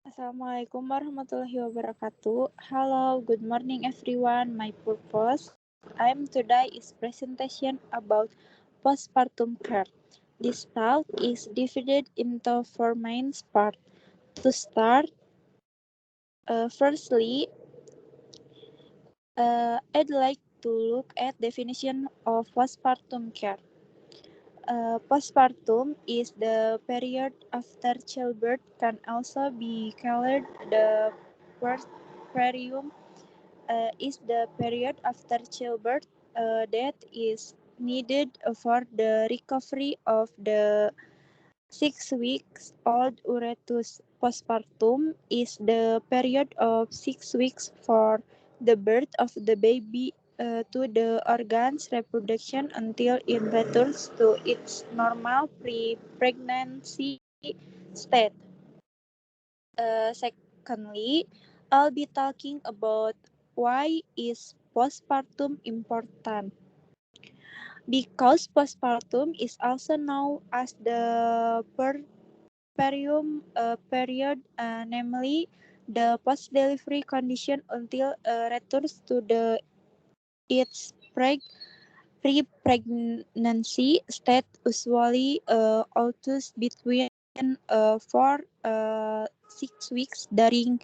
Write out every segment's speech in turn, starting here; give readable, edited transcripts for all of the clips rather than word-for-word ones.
Assalamualaikum warahmatullahi wabarakatuh. Hello, good morning everyone. My purpose I'm today is presentation about postpartum care. This talk is divided into four main parts. To start, firstly, I'd like to look at definition of postpartum care. Postpartum is the period after childbirth, can also be called the postpartum is the period after childbirth that is needed for the recovery of the 6 weeks old uretus. Postpartum is the period of 6 weeks for the birth of the baby to the organ's reproduction until it returns to its normal pre-pregnancy state. Secondly, I'll be talking about why is postpartum important. Because postpartum is also known as the period, namely the post-delivery condition until returns to the its pre-pregnancy state, usually alters between 4 6 weeks. During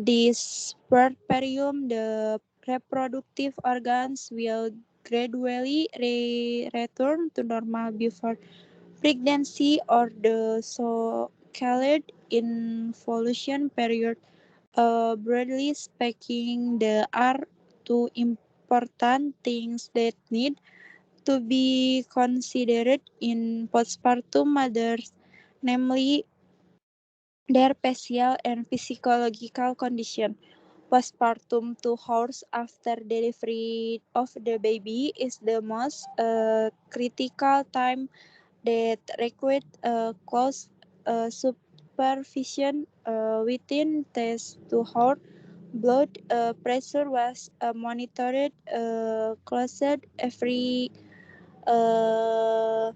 this period, the reproductive organs will gradually return to normal before pregnancy or the so-called involution period. Broadly speaking, there are two important things that need to be considered in postpartum mothers, namely their physical and physiological condition. Postpartum 2 hours after delivery of the baby is the most critical time that required close supervision within this 2 hours. Blood pressure was monitored closer every uh,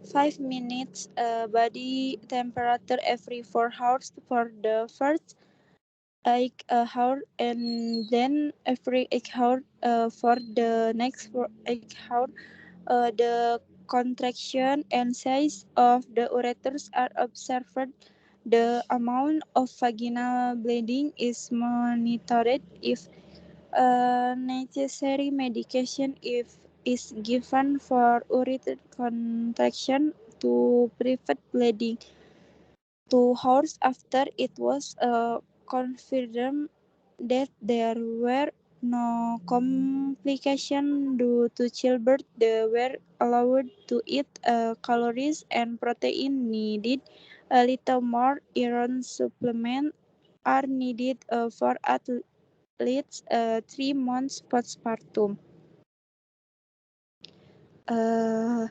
5 minutes, body temperature every 4 hours for the first 8 hour, and then every 8 hour for the next 8 hour. The contraction and size of the ureters are observed. The amount of vaginal bleeding is monitored. If necessary, medication if is given for ureter contraction to prevent bleeding. 2 hours after it was confirmed that there were no complications due to childbirth, they were allowed to eat calories and protein needed. A little more iron supplement are needed for athletes 3 months postpartum. Uh,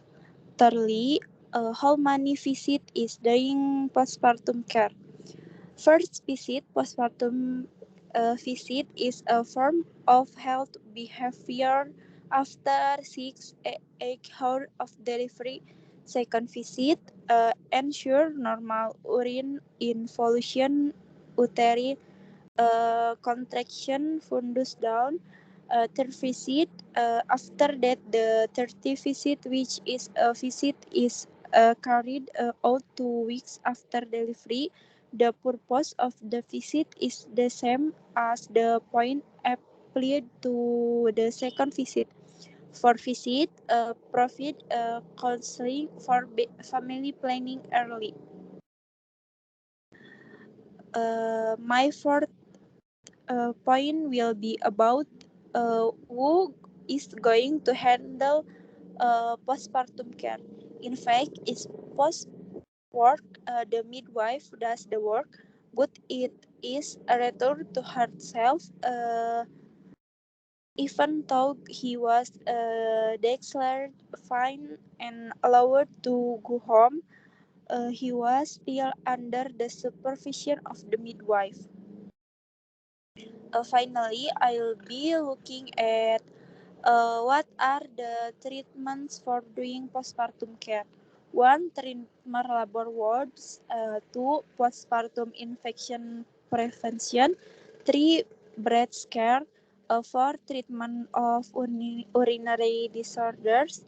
Thirdly, how many visit is during postpartum care? First visit, postpartum visit is a form of health behavior after 8 hours of delivery. Second visit, ensure normal urine involution, uterine contraction, fundus down. Third visit, after that the third visit, which is a visit is carried out 2 weeks after delivery. The purpose of the visit is the same as the point applied to the second visit. For visit, provide counseling for family planning early. My fourth point will be about who is going to handle postpartum care. In fact, it's post work, the midwife does the work, but it is a return to herself. Even though he was declared fine and allowed to go home, he was still under the supervision of the midwife. Finally, I'll be looking at what are the treatments for doing postpartum care. 1. Treatment labor wards. 2. Postpartum infection prevention. 3. Breast care. 4. Treatment of urinary disorders.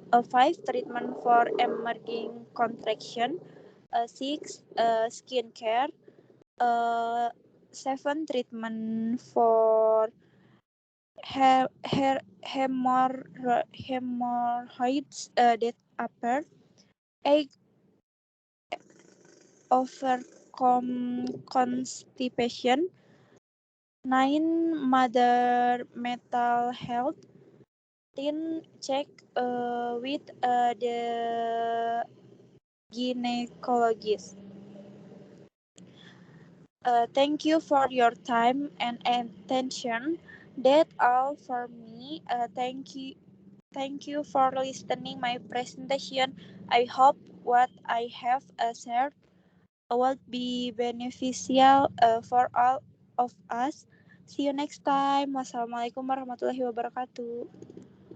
5. Treatment for emerging contraction. 6. Skin care. 7. Treatment for hemorrhoids that appear. 8. Overcome constipation. 9. Mother mental health. 10. Check with the gynecologist. Thank you for your time and attention. That's all for me. Thank you for listening my presentation. I hope what I have shared will be beneficial for all of us. See you next time. Wassalamualaikum warahmatullahi wabarakatuh.